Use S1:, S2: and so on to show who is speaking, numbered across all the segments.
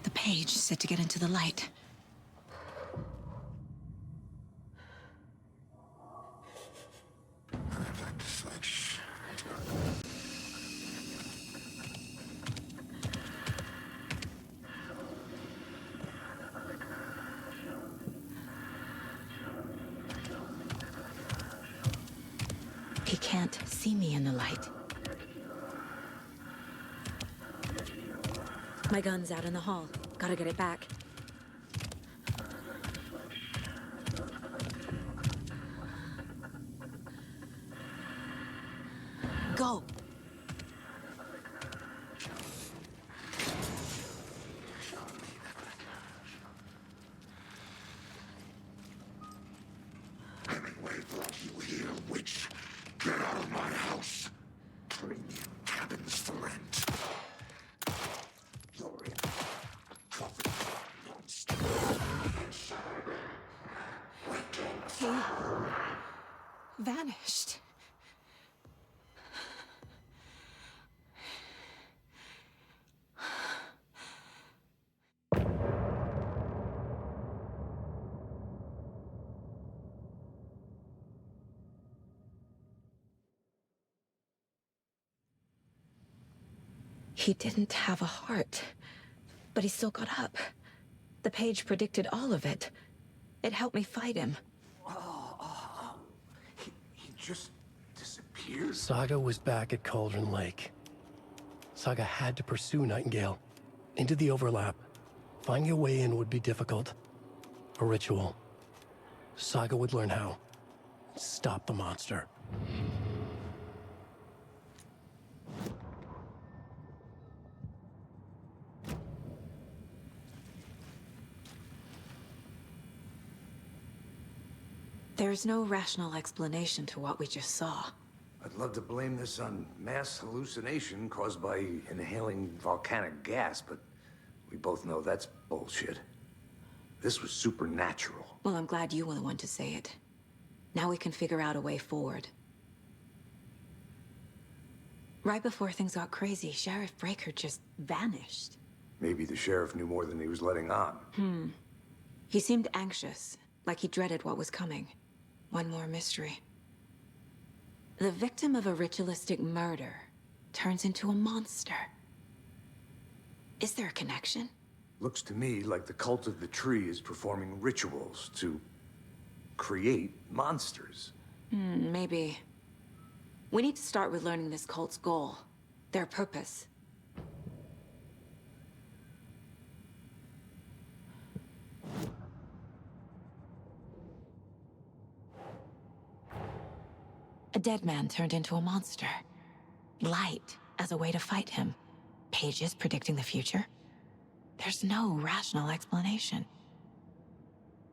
S1: The page said to get into the light. He can't see me in the light. My gun's out in the hall. Gotta get it back. Go!
S2: Hemingway brought you here, witch. Get out of my house. Premium cabins for rent. You're in. Covered monster.
S1: He vanished. He didn't have a heart, but he still got up. The page predicted all of it. It helped me fight him.
S2: He just disappeared?
S3: Saga was back at Cauldron Lake. Saga had to pursue Nightingale. Into the overlap. Finding a way in would be difficult. A ritual. Saga would learn how. Stop the monster.
S1: There's no rational explanation to what we just saw.
S2: I'd love to blame this on mass hallucination caused by inhaling volcanic gas, but we both know that's bullshit. This was supernatural.
S1: Well, I'm glad you were the one to say it. Now we can figure out a way forward. Right before things got crazy, Sheriff Breaker just vanished.
S2: Maybe the sheriff knew more than he was letting on.
S1: He seemed anxious, like he dreaded what was coming. One more mystery. The victim of a ritualistic murder turns into a monster. Is there a connection?
S2: Looks to me like the cult of the tree is performing rituals to create monsters.
S1: Maybe. We need to start with learning this cult's goal, their purpose. A dead man turned into a monster. Light as a way to fight him. Pages predicting the future. There's no rational explanation.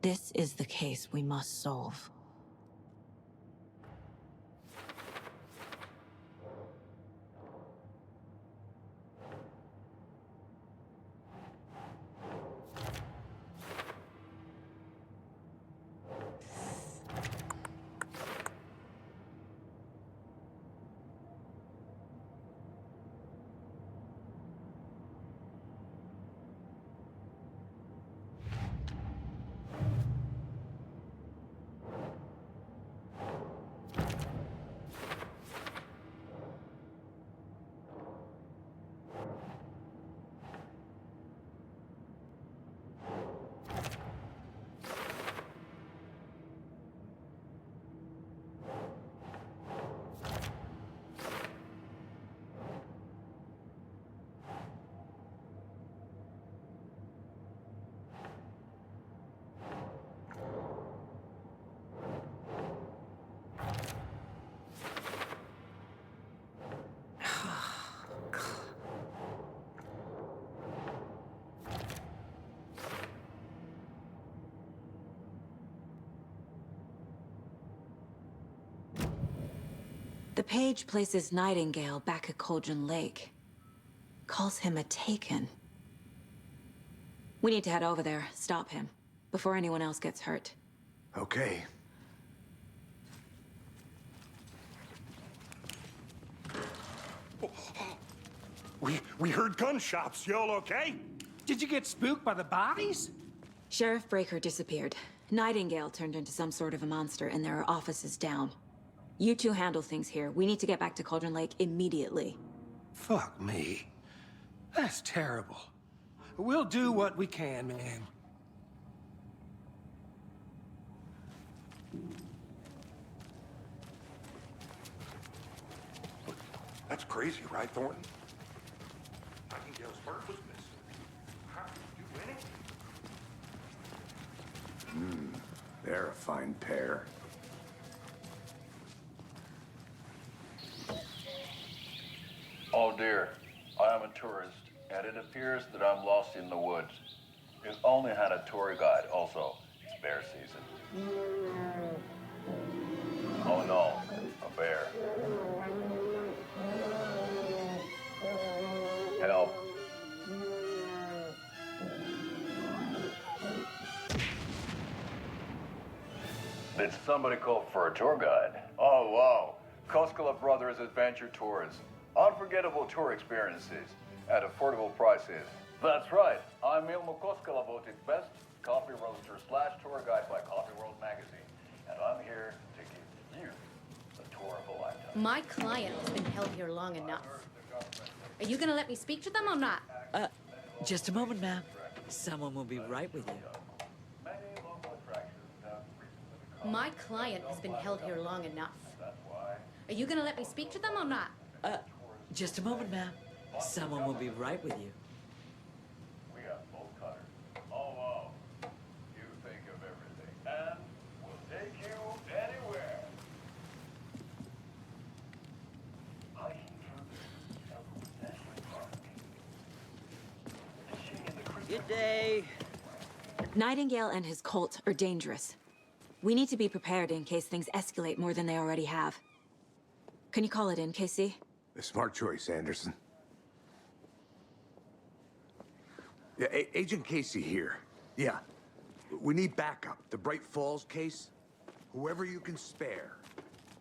S1: This is the case we must solve. The page places Nightingale back at Cauldron Lake. Calls him a Taken. We need to head over there, stop him, before anyone else gets hurt.
S2: Okay.
S4: We heard gunshots. Y'all okay? Did you get spooked by the bodies?
S1: Sheriff Breaker disappeared. Nightingale turned into some sort of a monster, and there are offices down. You two handle things here. We need to get back to Cauldron Lake immediately.
S4: Fuck me. That's terrible. We'll do what we can, man.
S2: That's crazy, right, Thornton? Nightingale's heart was missing. How did you do anything? They're a fine pair.
S5: Oh dear, I am a tourist, and it appears that I'm lost in the woods. We've only had a tour guide, also. It's bear season. Oh no, a bear. Help. Did somebody call for a tour guide? Oh wow, Koskela Brothers Adventure Tours. Unforgettable tour experiences at affordable prices. That's right, I'm Ilmo Koskela, voted best coffee roaster / tour guide by Coffee World magazine. And I'm here to give you the tour of a lifetime.
S6: My client has been held here long enough. Are you gonna let me speak to them or not?
S7: Just a moment, ma'am. Someone will be right with you.
S5: Many local attractions have recently become
S6: My client has been held here long enough.
S5: that's why.
S6: Are you gonna let me speak to them or not?
S7: Just a moment, ma'am. Someone will be right with you.
S5: We have both cutters. Oh, wow. You think of everything. And we'll take you anywhere. Hiking through the National Park. Fishing in the creek.
S7: Good day.
S1: Nightingale and his cult are dangerous. We need to be prepared in case things escalate more than they already have. Can you call it in, KC?
S2: A smart choice, Anderson. Yeah, Agent Casey here. Yeah. We need backup. The Bright Falls case. Whoever you can spare.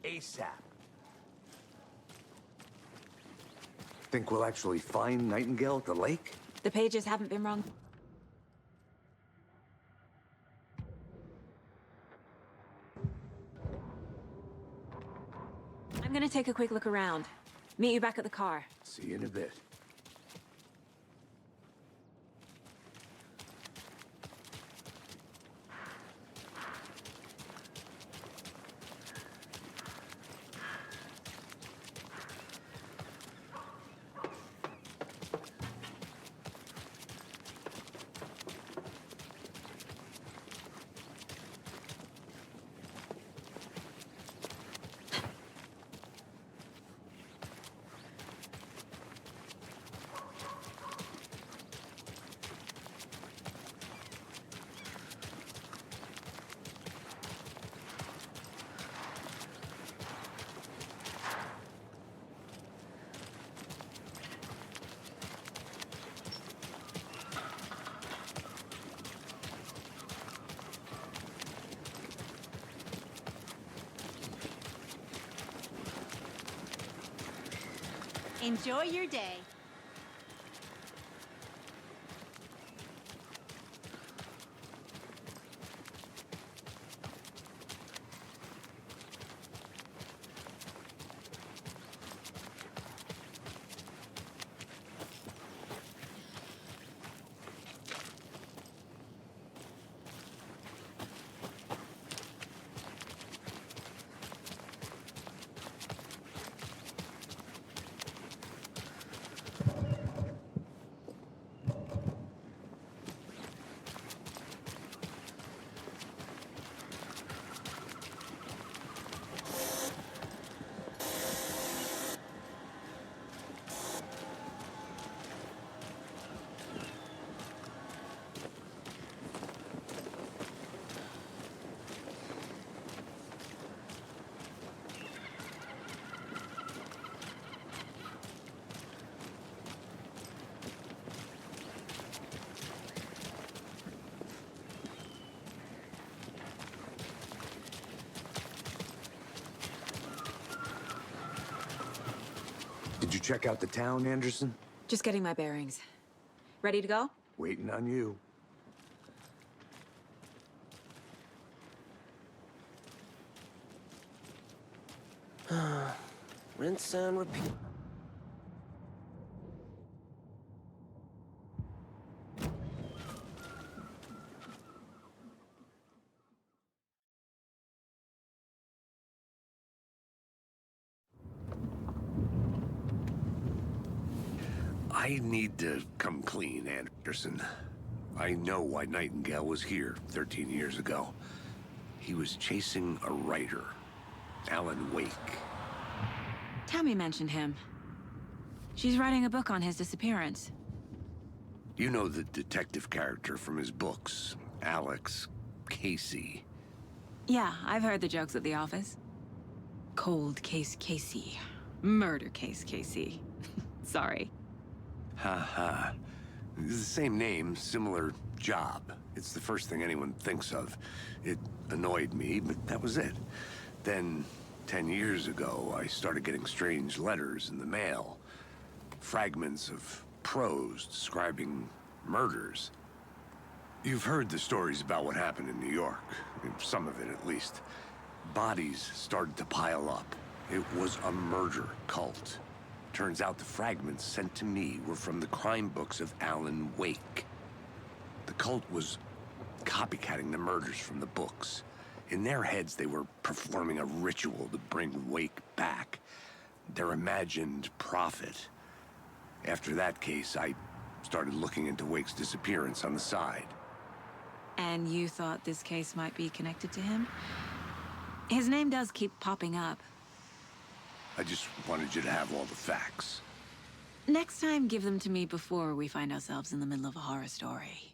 S2: ASAP. Think we'll actually find Nightingale at the lake?
S1: The pages haven't been wrong. I'm gonna take a quick look around. Meet you back at the car.
S2: See you in a bit.
S8: Enjoy your day.
S2: Did you check out the town, Anderson?
S1: Just getting my bearings. Ready to go?
S2: Waiting on you.
S9: Rinse and repeat.
S2: I need to come clean, Anderson. I know why Nightingale was here 13 years ago. He was chasing a writer, Alan Wake.
S1: Tammy mentioned him. She's writing a book on his disappearance.
S2: You know the detective character from his books, Alex Casey.
S1: Yeah, I've heard the jokes at the office. Cold case Casey. Murder case Casey. Sorry.
S2: Ha. It's the same name, similar job. It's the first thing anyone thinks of. It annoyed me, but that was it. Then, 10 years ago, I started getting strange letters in the mail. Fragments of prose describing murders. You've heard the stories about what happened in New York. Some of it, at least. Bodies started to pile up. It was a murder cult. Turns out the fragments sent to me were from the crime books of Alan Wake. The cult was copycatting the murders from the books. In their heads, they were performing a ritual to bring Wake back. Their imagined prophet. After that case, I started looking into Wake's disappearance on the side.
S1: And you thought this case might be connected to him? His name does keep popping up.
S2: I just wanted you to have all the facts.
S1: Next time, give them to me before we find ourselves in the middle of a horror story.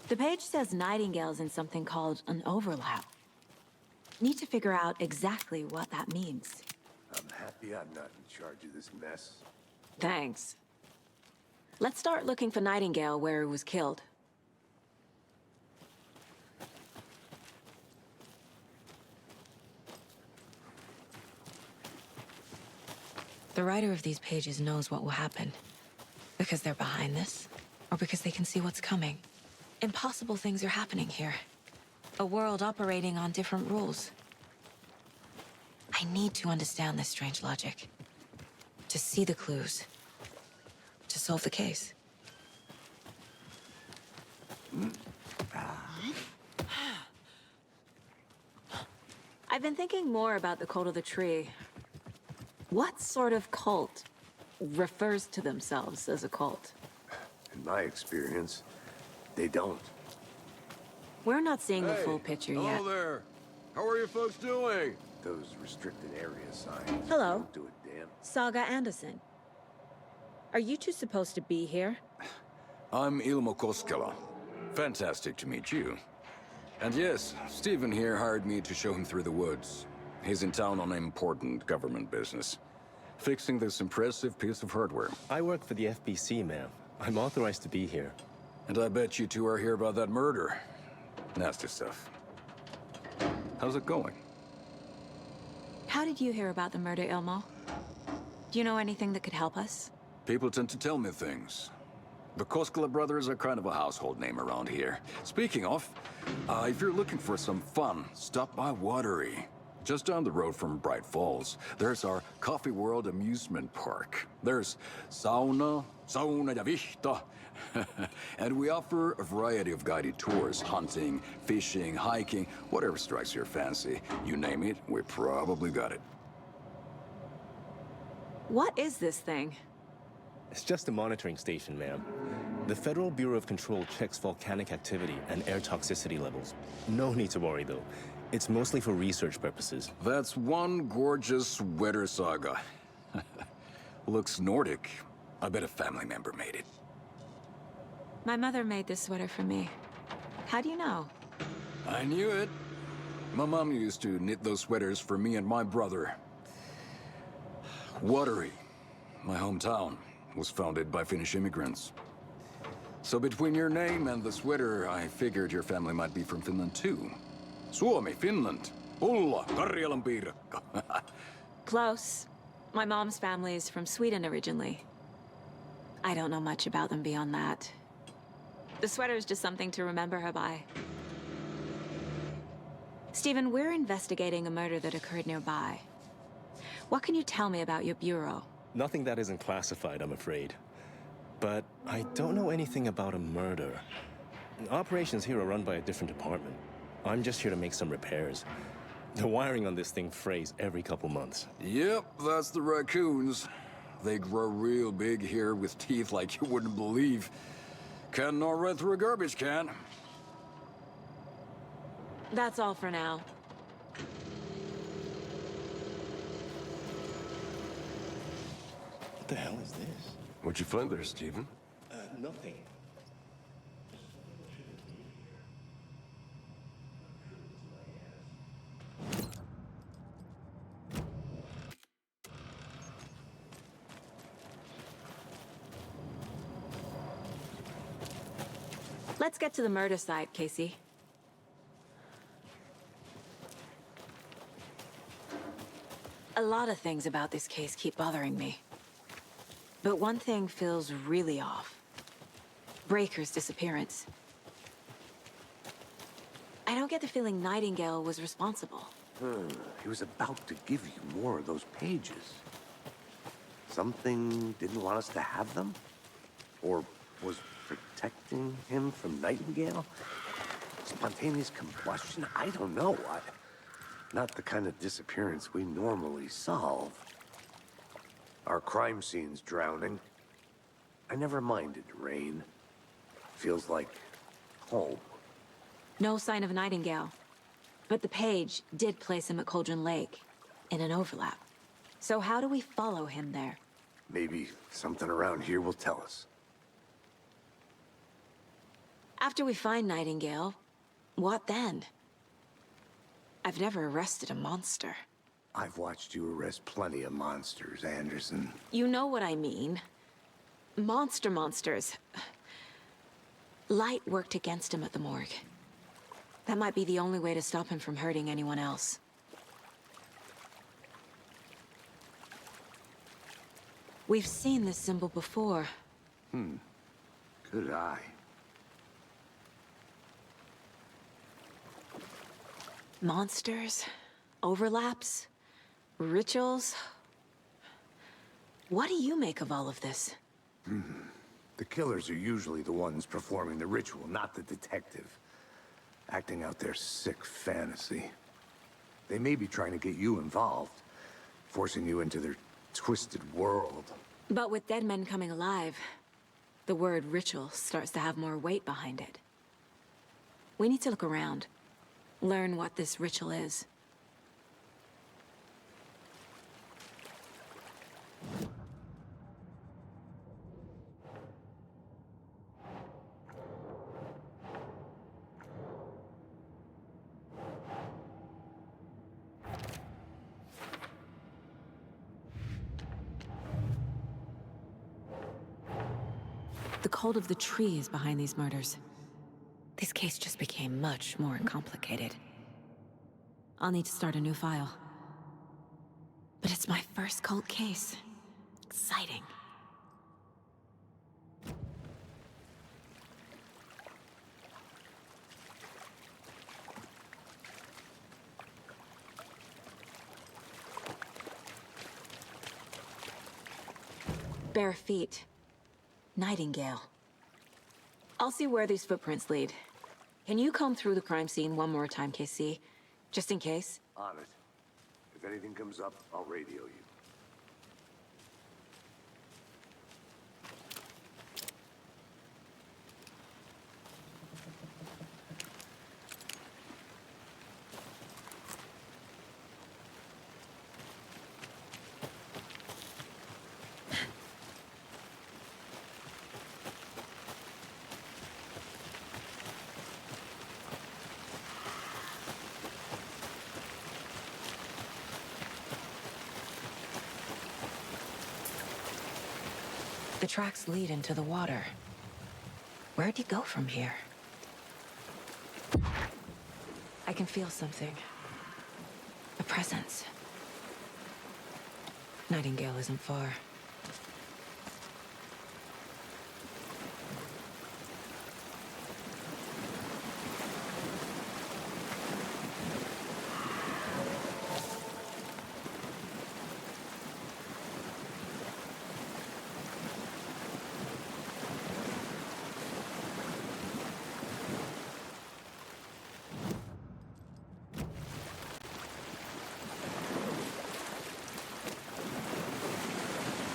S1: The page says Nightingale's in something called an overlap. Need to figure out exactly what that means.
S2: I'm happy I'm not in charge of this mess.
S1: Thanks. Let's start looking for Nightingale where he was killed. The writer of these pages knows what will happen. Because they're behind this, or because they can see what's coming. Impossible things are happening here. A world operating on different rules. I need to understand this strange logic. To see the clues. To solve the case. I've been thinking more about the cult of the tree. What sort of cult refers to themselves as a cult?
S2: In my experience, they don't.
S1: We're not seeing the full picture yet.
S10: Hello there. How are you folks doing?
S2: Those restricted area signs.
S1: Hello.
S2: Don't do a damn.
S1: Saga Anderson. Are you two supposed to be here?
S10: I'm Ilmo Koskela. Fantastic to meet you. And yes, Stephen here hired me to show him through the woods. He's in town on important government business. Fixing this impressive piece of hardware.
S11: I work for the FBC, ma'am. I'm authorized to be here.
S10: And I bet you two are here about that murder. Nasty stuff. How's it going?
S1: How did you hear about the murder, Ilmo? Do you know anything that could help us?
S10: People tend to tell me things. The Koskela brothers are kind of a household name around here. Speaking of, if you're looking for some fun, stop by Watery. Just down the road from Bright Falls, there's our Coffee World amusement park. There's sauna ja vihta. And we offer a variety of guided tours, hunting, fishing, hiking, whatever strikes your fancy. You name it, we probably got it.
S1: What is this thing?
S11: It's just a monitoring station, ma'am. The Federal Bureau of Control checks volcanic activity and air toxicity levels. No need to worry, though. It's mostly for research purposes.
S10: That's one gorgeous weather saga. Looks Nordic. I bet a family member made it.
S1: My mother made this sweater for me. How do you know?
S10: I knew it. My mom used to knit those sweaters for me and my brother. Watery, my hometown, was founded by Finnish immigrants. So between your name and the sweater, I figured your family might be from Finland too. Suomi, Finland. Ulla, Karjalan piirakka.
S1: Close. My mom's family is from Sweden originally. I don't know much about them beyond that. The sweater is just something to remember her by. Stephen, we're investigating a murder that occurred nearby. What can you tell me about your bureau?
S11: Nothing that isn't classified, I'm afraid. But I don't know anything about a murder. Operations here are run by a different department. I'm just here to make some repairs. The wiring on this thing frays every couple months.
S10: Yep, that's the raccoons. They grow real big here with teeth like you wouldn't believe. Can't gnaw right through a garbage can.
S1: That's all for now.
S11: What the hell is this?
S9: What'd you find there, Stephen?
S11: Nothing.
S1: Let's get to the murder site, Casey. A lot of things about this case keep bothering me. But one thing feels really off. Breaker's disappearance. I don't get the feeling Nightingale was responsible.
S9: He was about to give you more of those pages. Something didn't want us to have them? Or was protecting him from Nightingale? Spontaneous combustion? I don't know. Not the kind of disappearance we normally solve. Our crime scene's drowning. I never minded rain. Feels like home.
S1: No sign of Nightingale. But the page did place him at Cauldron Lake, in an overlap. So how do we follow him there?
S9: Maybe something around here will tell us.
S1: After we find Nightingale, what then? I've never arrested a monster.
S9: I've watched you arrest plenty of monsters, Anderson.
S1: You know what I mean. Monsters. Light worked against him at the morgue. That might be the only way to stop him from hurting anyone else. We've seen this symbol before.
S9: Good eye.
S1: Monsters, overlaps, rituals. What do you make of all of this?
S9: The killers are usually the ones performing the ritual, not the detective. Acting out their sick fantasy. They may be trying to get you involved, forcing you into their twisted world.
S1: But with dead men coming alive, the word ritual starts to have more weight behind it. We need to look around, learn what this ritual is. The cult of the tree is behind these murders. This case just became much more complicated. I'll need to start a new file. But it's my first cult case. Exciting. Bare feet. Nightingale. I'll see where these footprints lead. Can you comb through the crime scene one more time, KC? Just in case?
S9: On it. If anything comes up, I'll radio you.
S1: The tracks lead into the water. Where'd he go from here? I can feel something. A presence. Nightingale isn't far.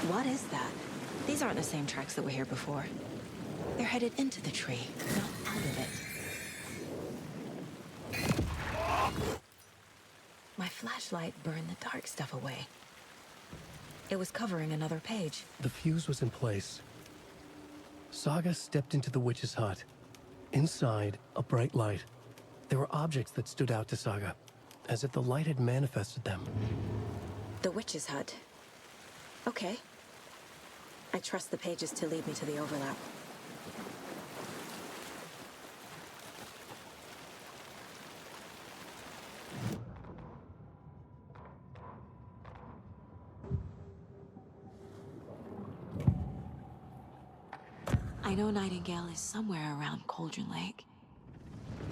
S1: What is that? These aren't the same tracks that were here before. They're headed into the tree, not out of it. My flashlight burned the dark stuff away. It was covering another page.
S3: The fuse was in place. Saga stepped into the witch's hut. Inside, a bright light. There were objects that stood out to Saga, as if the light had manifested them.
S1: The witch's hut. Okay. I trust the pages to lead me to the overlap. I know Nightingale is somewhere around Cauldron Lake.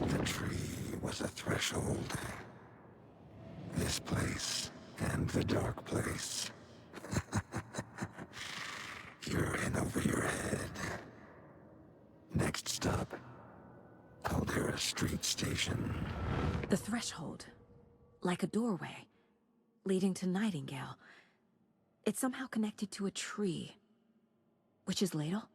S2: The tree was a threshold. This place and the dark place. You're in over your head. Next stop, Caldera Street Station.
S1: The threshold. Like a doorway. Leading to Nightingale. It's somehow connected to a tree. Witch's ladle?